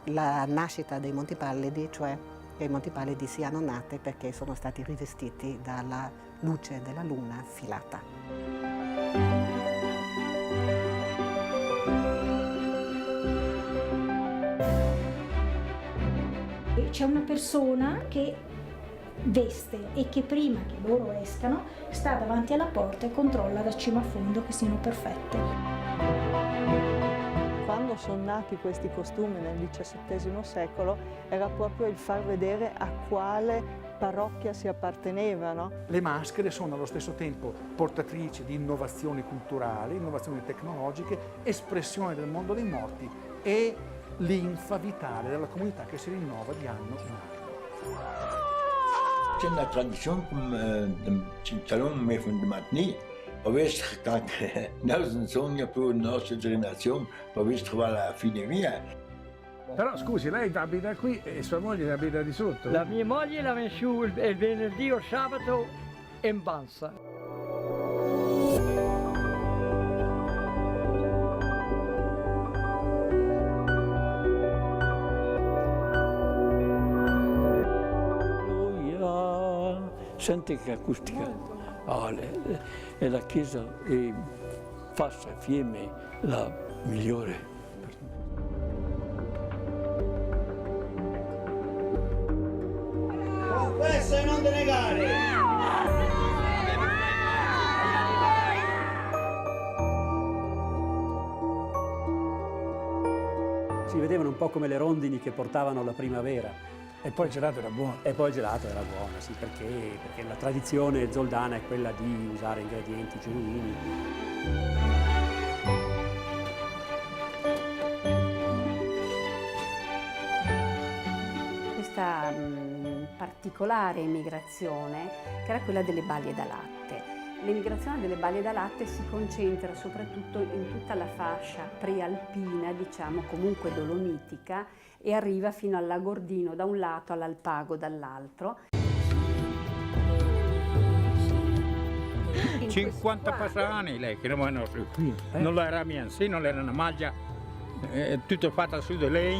la nascita dei Monti Pallidi, cioè che i Monti Pallidi siano nati perché sono stati rivestiti dalla luce della luna filata. C'è una persona che veste e che prima che loro escano sta davanti alla porta e controlla da cima a fondo che siano perfette. Quando sono nati questi costumi nel XVII secolo era proprio il far vedere a quale parrocchia si appartenevano. Le maschere sono allo stesso tempo portatrici di innovazioni culturali, innovazioni tecnologiche, espressione del mondo dei morti e linfa vitale della comunità che si rinnova di anno in anno. C'è una tradizione come il salone von der Matnie, avesse anche un sogno per la nostra generazione, avesse trovato la fine mia. Però scusi, lei abita qui e sua moglie abita di sotto? La mia moglie la viene su il venerdì o sabato in Banza. Sente che acustica, e la chiesa è fatta insieme la migliore. Confessa e non denegare! Si vedevano un po' come le rondini che portavano la primavera. E poi il gelato era buono. E poi il gelato era buono, sì, perché la tradizione zoldana è quella di usare ingredienti genuini. Questa particolare emigrazione, che era quella delle balie da latte. L'emigrazione delle balie da latte si concentra soprattutto in tutta la fascia prealpina, diciamo comunque dolomitica, e arriva fino al Lagordino da un lato, all'Alpago dall'altro. 50 passani lei che non era mia, sì, non era una maglia, tutto fatta su di lei.